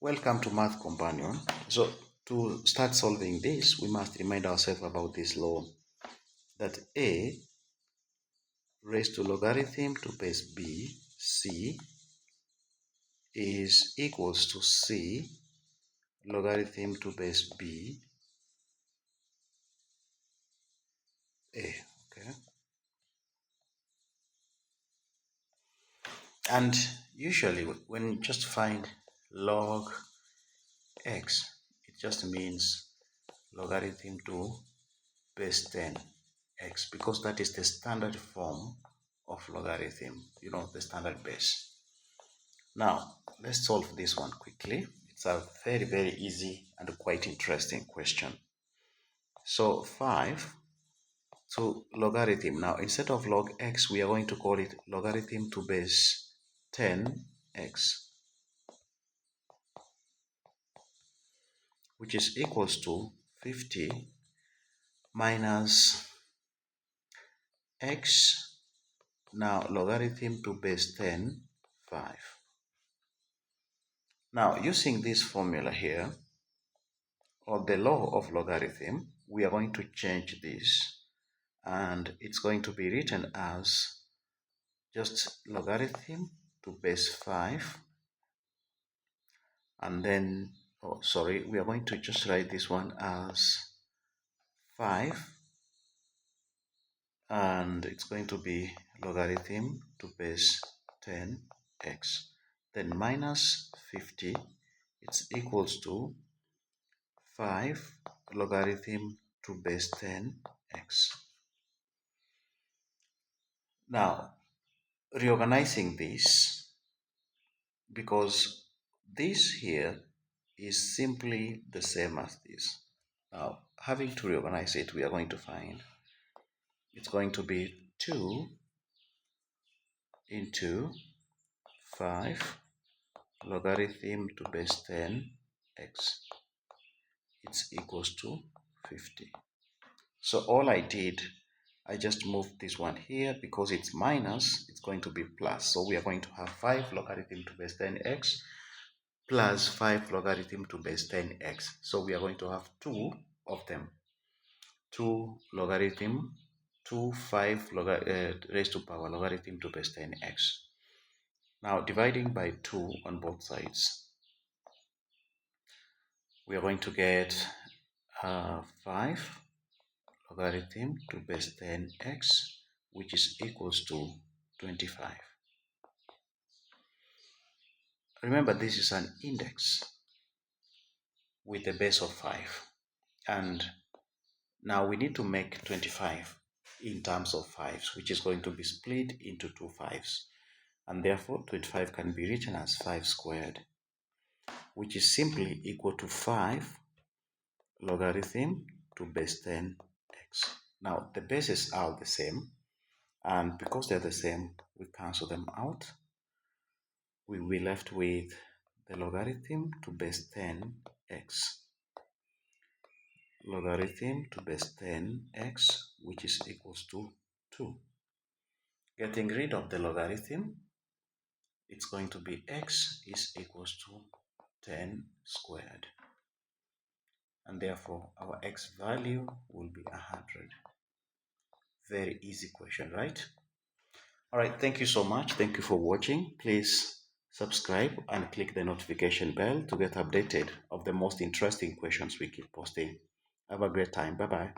Welcome to Math Companion. So to start solving this, we must remind ourselves about this law that a raised to logarithm to base b, c, is equals to c logarithm to base b, a. Okay. And usually when you just find log x, it just means logarithm to base 10x, because that is the standard form of logarithm, the standard base. Now let's solve this one quickly. It's a very, very easy and quite interesting question. So 5 to logarithm. Now instead of log x, we are going to call it logarithm to base 10x, which is equals to 50 minus x, now logarithm to base 10, 5. Now using this formula here, or the law of logarithm, we are going to change this, and it's going to be written as just logarithm to base 5, and then, we are going to just write this one as 5, and it's going to be logarithm to base 10x, then minus 50, it's equals to 5 logarithm to base 10x. Now reorganizing this, because this here is simply the same as this. Now having to reorganize it, we are going to find it's going to be 2 into 5 logarithm to base 10x, it's equals to 50. So all I did, I just moved this one here because it's minus, it's going to be plus. So we are going to have 5 logarithm to base 10x plus 5 logarithm to base 10x. So we are going to have two of them. 2 logarithm to 5 raised to power logarithm to base 10x. Now dividing by 2 on both sides, we are going to get 5 logarithm to base 10x, which is equals to 25. Remember, this is an index with a base of 5, and now we need to make 25 in terms of 5s, which is going to be split into 2 5s, and therefore 25 can be written as 5 squared, which is simply equal to 5 logarithm to base 10x. Now the bases are the same, and because they're the same, we cancel them out. We will be left with the logarithm to base 10x, logarithm to base 10x, which is equals to 2. Getting rid of the logarithm, it's going to be x is equals to 10 squared, and therefore our x value will be 100. Very easy question, right? All right, thank you so much. Thank you for watching. Please subscribe and click the notification bell to get updated of the most interesting questions we keep posting. Have a great time. Bye-bye.